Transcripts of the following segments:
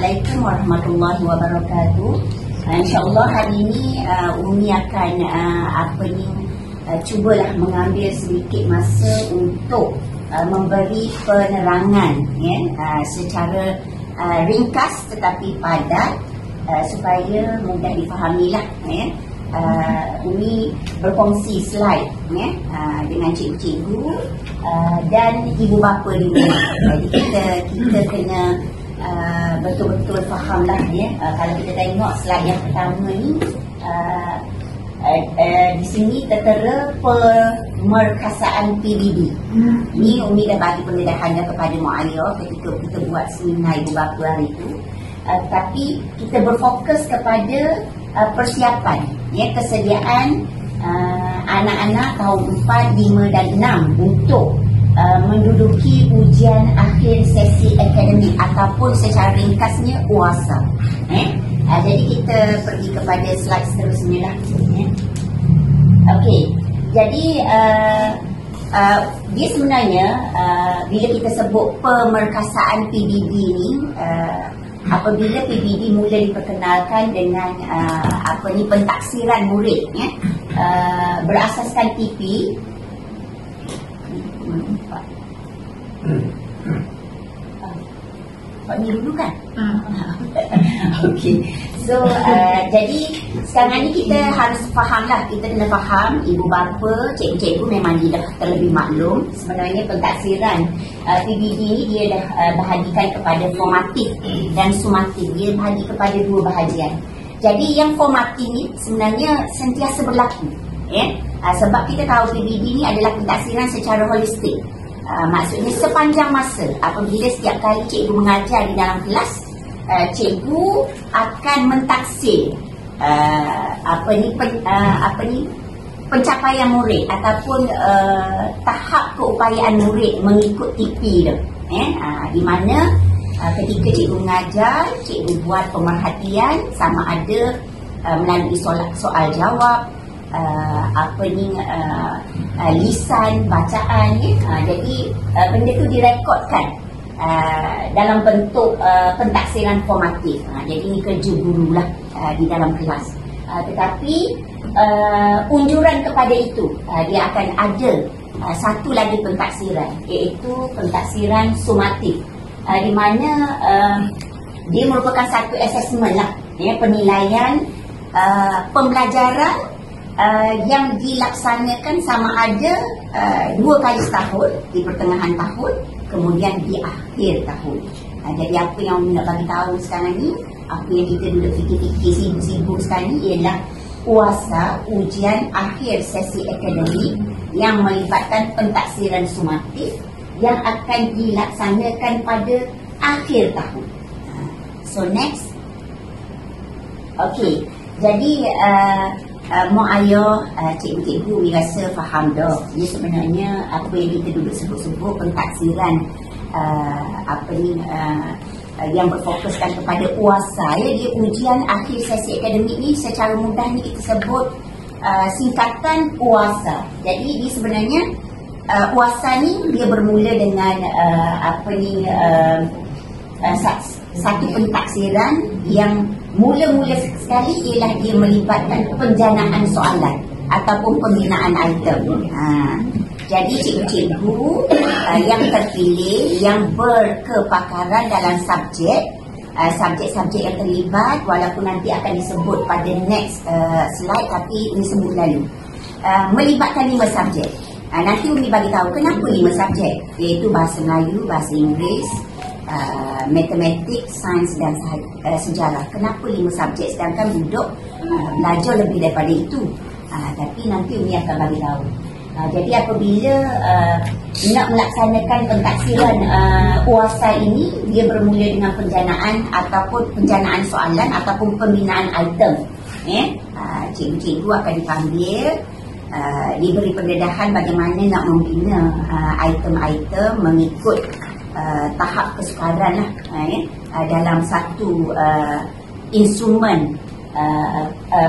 Assalamualaikum warahmatullahi wabarakatuh. InsyaAllah hari ini Umi akan cubalah mengambil sedikit masa untuk memberi penerangan secara ringkas tetapi padat supaya mudah difahamilah. Umi berkongsi slide dengan cikgu-cikgu dan ibu bapa di rumah. Jadi kita kena betul-betul fahamlah kalau kita tengok slide yang pertama ni di sini tertera pemerkasaan PBB. Ni Umi dah bagi pendedahannya kepada Mak Ayah ketika kita buat seminar ibu bapa hari itu. Tapi kita berfokus kepada persiapan kesediaan anak-anak tahun 4, 5 dan 6 untuk menduduki ujian akhir sesi akademik ataupun secara ringkasnya UASA. Jadi kita pergi kepada slide seterusnya lah. Okey, jadi dia sebenarnya bila kita sebut pemerkasaan PBB ni, apabila PBB mula diperkenalkan dengan pentaksiran murid berasaskan TP. Ni dulu kan? Okey. So jadi sekarang ni kita harus fahamlah, kita kena faham, ibu bapa, cikgu-cikgu memang dia dah terlebih maklum sebenarnya pentaksiran PBB ni dia dah bahagikan kepada formatif dan sumatif. Dia bahagi kepada dua bahagian. Jadi yang formatif ni sebenarnya sentiasa berlaku, sebab kita tahu PBB ni adalah pentaksiran secara holistik. Maksudnya sepanjang masa apabila setiap kali cikgu mengajar di dalam kelas, cikgu akan mentaksir pencapaian murid ataupun tahap keupayaan murid mengikut TP tu. Di mana ketika cikgu mengajar, cikgu buat pemerhatian sama ada melalui soal jawab, lisan, bacaan. Jadi benda tu direkodkan dalam bentuk pentaksiran formatif. Jadi ini kerja guru lah di dalam kelas. Tetapi unjuran kepada itu dia akan ada satu lagi pentaksiran, iaitu pentaksiran sumatif, di mana dia merupakan satu assessment lah, penilaian pembelajaran yang dilaksanakan sama ada 2 kali setahun, di pertengahan tahun, kemudian di akhir tahun. Jadi apa yang nak bagi tahu sekarang ni, apa yang kita duduk fikir-fikir sibuk-sibuk sekarang ni ialah UASA, ujian akhir sesi akademik yang melibatkan pentaksiran sumatif yang akan dilaksanakan pada akhir tahun. So next. Okey, jadi Mak Ayah, cikgu-cikgu Umi rasa faham dah. Dia sebenarnya apa yang kita duduk sebut-sebut pentaksiran yang berfokuskan kepada UASA, dia ujian akhir sesi akademik ni secara mudah ni kita sebut singkatan UASA. Jadi dia sebenarnya UASA ni dia bermula dengan satu pentaksiran yang mula-mula sekali ialah dia melibatkan penjanaan soalan ataupun pembinaan item. Jadi cikgu-cikgu yang terpilih yang berkepakaran dalam subjek-subjek yang terlibat, walaupun nanti akan disebut pada next slide tapi ini sebut lalu, melibatkan 5 subjek. Nanti Umi bagi tahu kenapa 5 subjek, iaitu bahasa Melayu, bahasa Inggeris, matematik, sains dan sejarah. Kenapa 5 subjek sedangkan duduk belajar lebih daripada itu? Tapi nanti Umi akan bagi tahu. Jadi apabila nak melaksanakan pentaksiran UASA ini, dia bermula dengan penjanaan ataupun penjanaan soalan ataupun pembinaan item. Cikgu-cikgu akan dipanggil, diberi pendedahan bagaimana nak membina item-item mengikut tahap kesukaran lah, dalam satu instrumen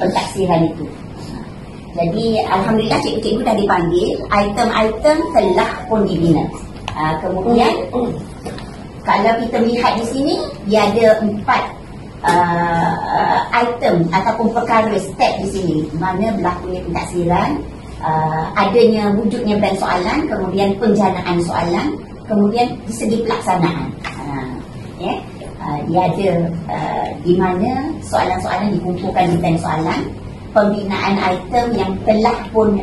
pentaksiran itu. Jadi alhamdulillah cikgu-cikgu dah dipanggil, item-item telah pun dibina. Kemudian Kalau kita melihat di sini, dia ada 4 item ataupun perkara step di sini, mana berlakunya pentaksiran, adanya wujudnya bank soalan, kemudian penjanaan soalan, kemudian di segi pelaksanaan. Dia ada di mana soalan-soalan dikumpulkan di bank soalan, pembinaan item yang telah pun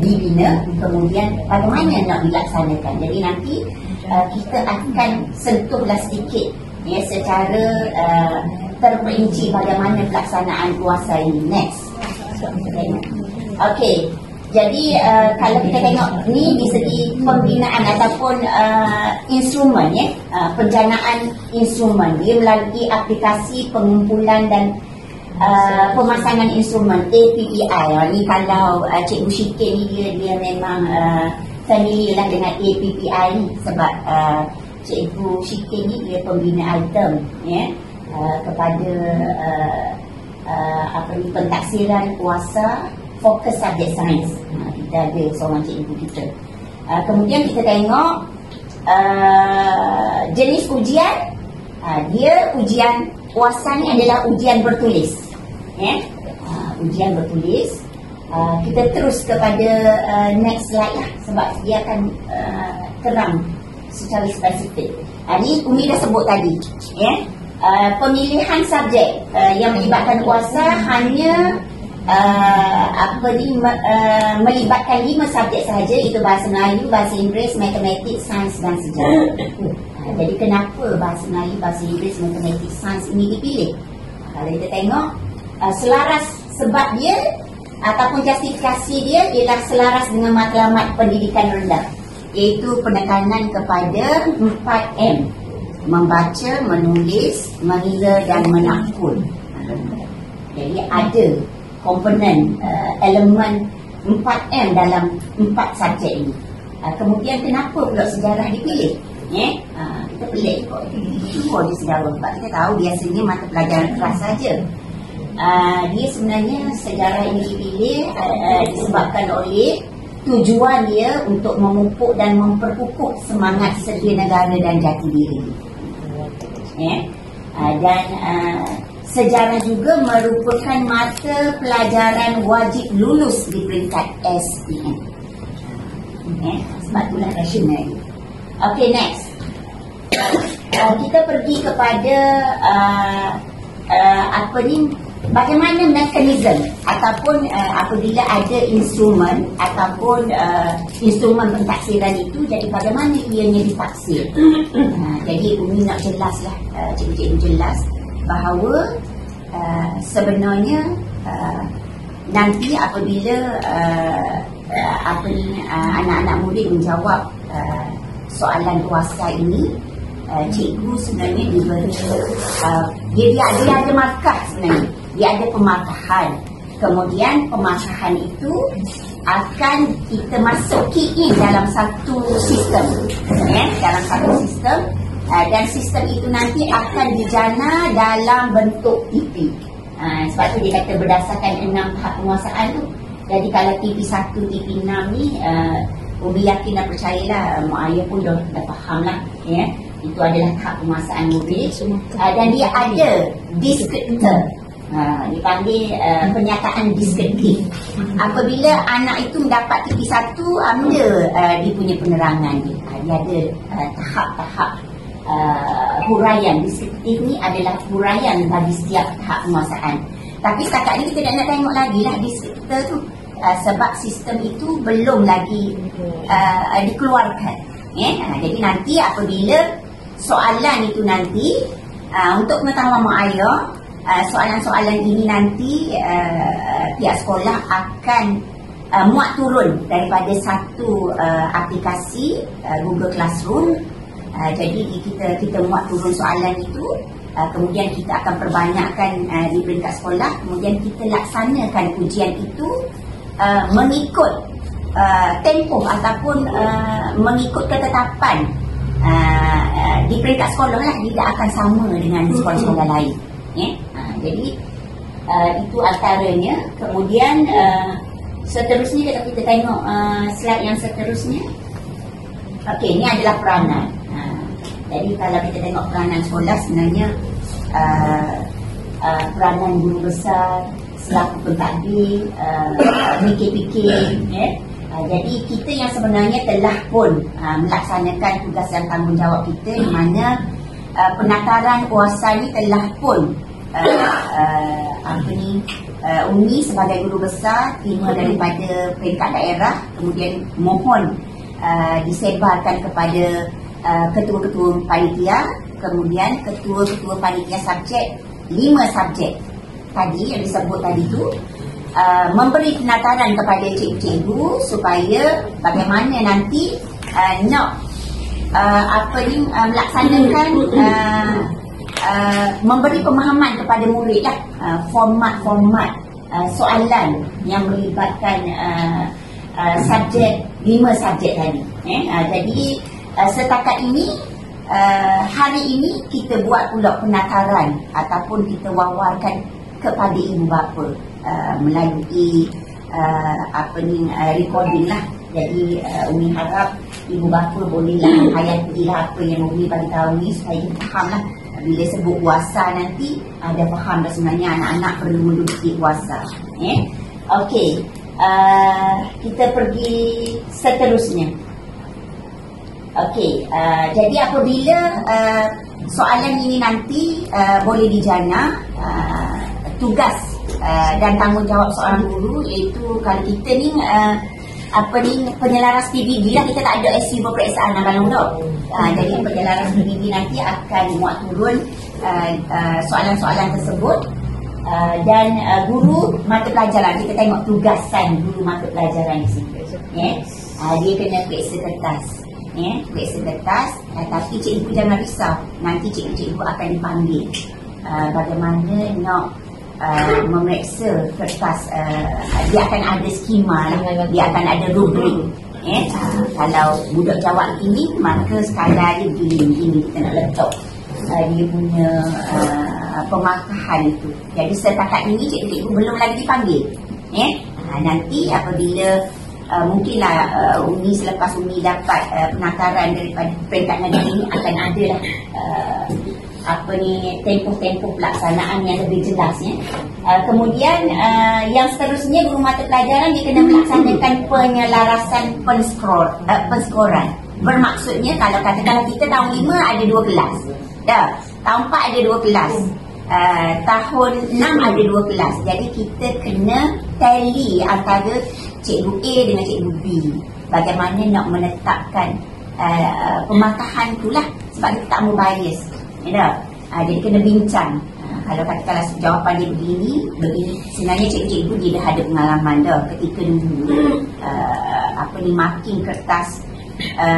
dibina, kemudian bagaimana nak dilaksanakan. Jadi nanti kita akan sentuhlah sedikit secara terperinci bagaimana pelaksanaan kuasa ini. Next. Okey. Jadi kalau kita tengok ni di segi pembinaan ataupun instrumen, penjanaan instrumen, dia melalui aplikasi pengumpulan dan pemasangan instrumen APPI. Ni kalau Cikgu Syikin ni dia memang familiar lah dengan APPI ni, sebab Cikgu Syikin ni dia pembina item kepada pentaksiran kuasa fokus subjek sains. Kita ada seorang cikgu kita. Kemudian kita tengok jenis ujian. Dia ujian kuasa ni adalah ujian bertulis. Ujian bertulis. Kita terus kepada next slide lah, sebab dia akan terang secara spesifik. Ni Umi dah sebut tadi. Pemilihan subjek yang melibatkan kuasa hanya melibatkan 5 subjek sahaja, iaitu bahasa Melayu, bahasa Inggeris, matematik, sains dan sejarah. Jadi kenapa bahasa Melayu, bahasa Inggeris, matematik, sains ini dipilih? Kalau kita tengok selaras, sebab dia ataupun justifikasi dia ialah selaras dengan matlamat pendidikan rendah, iaitu penekanan kepada 4M: membaca, menulis, mengira dan menakul. Jadi ada komponen elemen 4M dalam 4 subjek ini. Kemudian kenapa pula sejarah dipilih? Kita pelik kok semua di sejarah, sebab kita tahu biasanya mata pelajaran kelas saja. Dia sebenarnya sejarah ini dipilih disebabkan oleh tujuan dia untuk memupuk dan memperkukuh semangat sedia negara dan jati diri. Dan sejarah juga merupakan mata pelajaran wajib lulus di peringkat SPM. Sebab itulah rasional. Okay, next. Kita pergi kepada bagaimana mekanisme ataupun apabila ada instrumen ataupun instrumen pentaksiran itu, jadi bagaimana ianya ditaksir. Jadi Umi nak jelaslah, cikgu-cikgu jelas bahawa sebenarnya nanti apabila anak-anak murid menjawab soalan kuasa ini, cikgu sebenarnya diberi dia ada markah sebenarnya. Dia ada pemarkahan. Kemudian pemarkahan itu akan kita masuki dalam satu sistem, dalam satu sistem, dan sistem itu nanti akan dijana dalam bentuk TV. Sebab tu dia kata berdasarkan 6 tahap penguasaan tu. Jadi kalau TV 1, TV 6 ni Umi yakin dan percayalah, mak ayah pun dah faham lah, itu adalah tahap penguasaan murid. Dan dia ada deskriptor, dipanggil pernyataan deskriptif. Apabila anak itu mendapat TV 1, ambil dia punya penerangan dia. Dia ada tahap-tahap huraian. Deskriptif ni adalah huraian bagi setiap tahap penguasaan. Tapi setakat ni kita nak tengok lagi lah deskriptor tu, sebab sistem itu belum lagi dikeluarkan. Jadi nanti apabila soalan itu nanti, untuk pengetahuan mak ayah, soalan-soalan ini nanti pihak sekolah akan muat turun daripada satu aplikasi Google Classroom. Jadi kita muat turun soalan itu, kemudian kita akan perbanyakkan di peringkat sekolah, kemudian kita laksanakan ujian itu mengikut tempoh ataupun mengikut ketetapan di peringkat sekolah lah, tidak akan sama dengan sekolah-sekolah lain. Jadi itu antaranya. Kemudian seterusnya, kalau kita tengok slide yang seterusnya. Okey, ini adalah peranan. Jadi kalau kita tengok peranan sekolah sebenarnya peranan guru besar selaku pentadbir, fikir-fikir, jadi kita yang sebenarnya telah pun melaksanakan tugas dan tanggungjawab kita, di mana penataran kuasa ni telah pun Umi sebagai guru besar terima daripada peringkat daerah, kemudian mohon disebarkan kepada ketua-ketua panitia, kemudian ketua-ketua panitia subjek, 5 subjek tadi yang disebut tadi tu, memberi penataran kepada cikgu-cikgu supaya bagaimana nanti nak melaksanakan memberi pemahaman kepada murid lah, format-format soalan yang melibatkan subjek, 5 subjek tadi. Jadi setakat ini hari ini kita buat pula penataran ataupun kita wawarkan kepada ibu bapa melalui recording lah. Jadi Umi harap ibu bapa bolehlah menghayati apa yang Umi bagi tahu ni supaya kita faham lah. Bila sebut puasa nanti ada faham dah sebenarnya anak-anak perlu menduduki puasa. Okey, kita pergi seterusnya. Okey, jadi apabila soalan ini nanti boleh dijana, tugas dan tanggungjawab seorang guru iaitu kalau kita ni penyelaras PBB lah, kita tak ada SU peperiksaan abang dok. Jadi penyelaras PBB nanti akan muat turun soalan-soalan tersebut, dan guru mata pelajaran, kita tengok tugasan guru mata pelajaran di sini. Dia kena periksa kertas, periksa kertas, tapi cikgu jangan risau, nanti cikgu-cikgu akan dipanggil bagaimana nak memeriksa kertas. Dia akan ada skema lah, dia akan ada rubrik. Kalau budak jawab ini, maka sekadar dia begini, kita nak letak dia punya pemarkahan itu. Jadi setakat ini cikgu-cikgu belum lagi dipanggil. Nanti apabila mungkinlah Umi selepas Umi dapat penataran daripada peringkat negeri ini, akan ada lah tempoh-tempoh pelaksanaan yang lebih jelas. Kemudian yang seterusnya guru mata pelajaran dia kena melaksanakan penyelarasan penskoran. Bermaksudnya kalau katakanlah kita tahun 5 ada 2 kelas, tahun 4 ada 2 kelas, tahun 6 ada 2 kelas. Jadi kita kena tally antara cikgu A dengan cikgu B, bagaimana nak menetapkan pemarkahan tu lah, sebab kita tak mau bias. Jadi kena bincang. Kalau katakanlah jawapan dia begini, sebenarnya cikgu-cikgu dia dah ada pengalaman dah ketika dulu marking kertas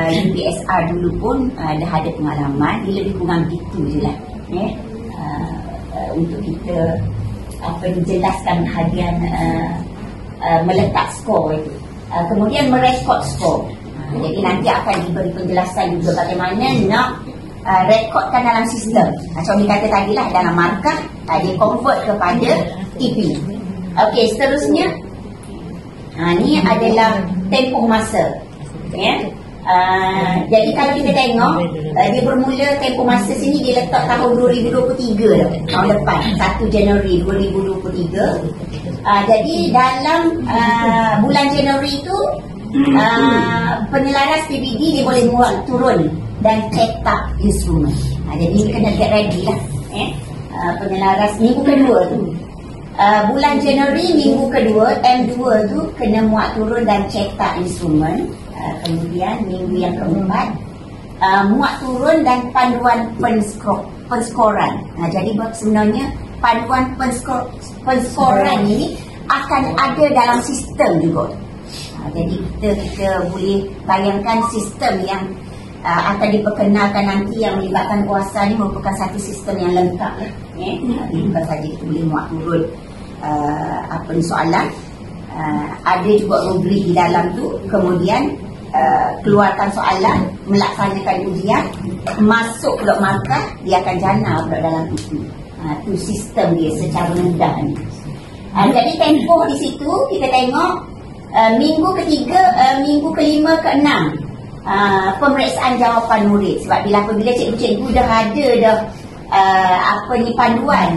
UPSR dulu pun dah ada pengalaman. Dia lebih kurang begitu je lah, untuk kita menjelaskan bahagian meletak skor itu. Kemudian merekod skor. Jadi nanti akan diberi penjelasan juga bagaimana nak rekodkan dalam sistem. Macam ni kata tadi lah, dalam markah dia convert kepada TP. Okey, seterusnya ni adalah tempoh masa. Jadi kalau kita tengok dia bermula tempoh masa sini, dia letak tahun 2023 dah, tahun depan 1 Januari 2023. Jadi dalam bulan Januari itu penyelaras PBD dia boleh muat turun dan cetak instrumen. Jadi kena get ready lah. Penyelaras minggu kedua tu, bulan Januari minggu kedua, M2 tu kena muat turun dan cetak instrumen. Kemudian minggu yang keempat muat turun dan panduan penskoran. Jadi sebenarnya panduan penskoran ini akan ada dalam sistem juga. Jadi kita boleh bayangkan sistem yang akan diperkenalkan nanti yang melibatkan kuasa ni merupakan satu sistem yang lengkap lah. Bukan saja kita boleh muat turun soalan, ada juga rubrik di dalam tu, kemudian keluarkan soalan, melaksanakan ujian, masuk pula markah, dia akan jana pula dalam itu. Tu sistem dia secara mudah ni. Jadi tempoh di situ kita tengok minggu ketiga, minggu kelima, keenam pemeriksaan jawapan murid. Sebab bila cikgu-cikgu dah ada dah panduan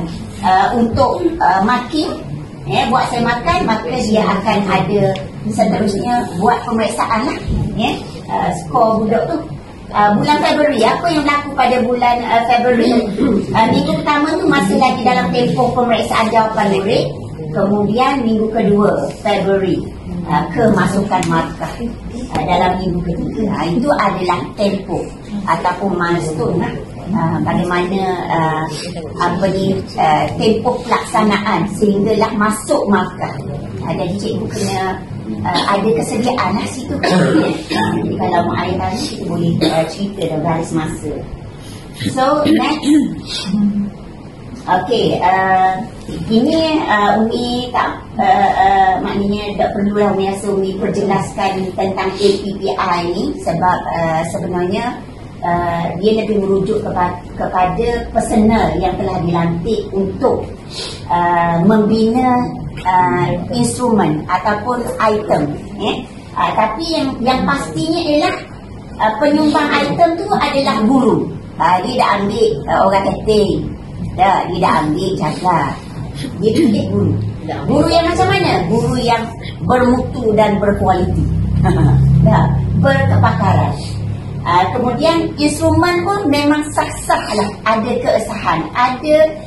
untuk marking, buat saya makan, maka dia akan ada seterusnya buat pemeriksaan lah, skor budak tu. Bulan Februari, apa yang berlaku pada bulan Februari? Minggu pertama tu masih lagi dalam tempoh pemeriksaan jawapan murid. Kemudian minggu kedua Februari, kemasukan markah dalam minggu ketiga. Itu adalah tempoh ataupun milestone lah. Bagaimana tempoh pelaksanaan sehinggalah masuk markah. Jadi cikgu kena ada kesediaan lah situ. Jadi kalau mau air tadi kita boleh cerita dalam garis masa. So next, okay, ini Umi tak maknanya tak perlulah Umi rasa Umi perjelaskan tentang APPI ni, sebab sebenarnya dia lebih merujuk kepada personal yang telah dilantik untuk membina instrumen ataupun item. Tapi yang pastinya ialah penyumbang item tu adalah guru. Dia dah ambil orang catering, dia dah ambil jaga, dia pilih guru. Guru yang macam mana? Guru yang bermutu dan berkualiti, berkepakaran. Kemudian instrumen pun memang sah-sah lah, ada keesahan, ada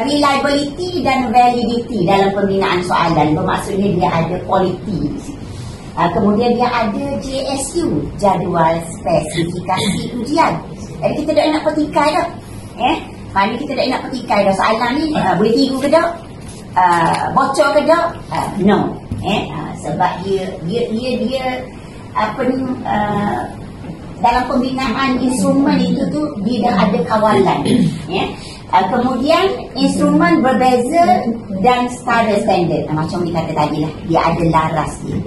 reliability dan validity dalam pembinaan soalan. Bermaksudnya dia ada quality di situ. Kemudian dia ada JSU, jadual spesifikasi ujian. Jadi kita tak nak petikai dah. Maknanya kita tak nak petikai dah. Soalan ni boleh tiru ke tak? Bocor ke tak? No. Sebab dia dalam pembinaan instrumen itu tu dia dah ada kawalan. Kemudian instrumen berbeza dan standard. Macam kita kata tadi lah, dia ada laras dia.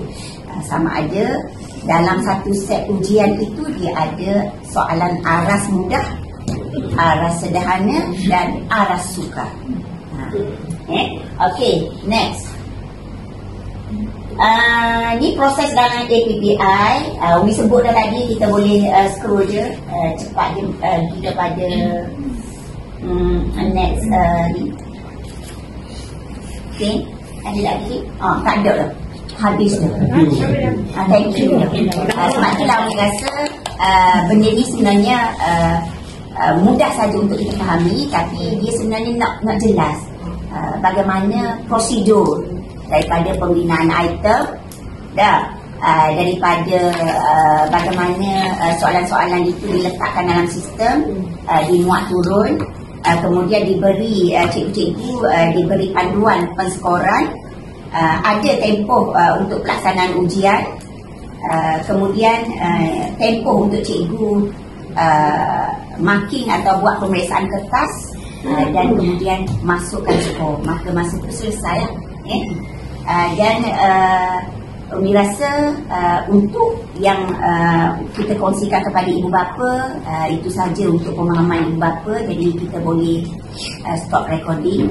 Sama ada dalam satu set ujian itu dia ada soalan aras mudah, aras sederhana dan aras sukar. Okay, next. Ni proses dalam APPI. Umi sebut dah tadi, kita boleh scroll je cepat je kita pada next ni. Okay, ada lagi? Tak ada dah, habis dah. Thank you. Sebab itulah Umi rasa benda ni sebenarnya mudah saja untuk kita fahami, tapi dia sebenarnya nak jelas bagaimana prosedur daripada pembinaan item, daripada bagaimana soalan-soalan itu diletakkan dalam sistem, dimuat turun, kemudian diberi cikgu-cikgu diberi panduan penskoran, ada tempoh untuk pelaksanaan ujian, kemudian tempoh untuk cikgu marking atau buat pemeriksaan kertas, dan kemudian masukkan skor, maka masa itu selesai lah. Dan Umi rasa untuk yang kita kongsikan kepada ibu bapa, itu saja untuk pemahaman ibu bapa. Jadi kita boleh stop recording.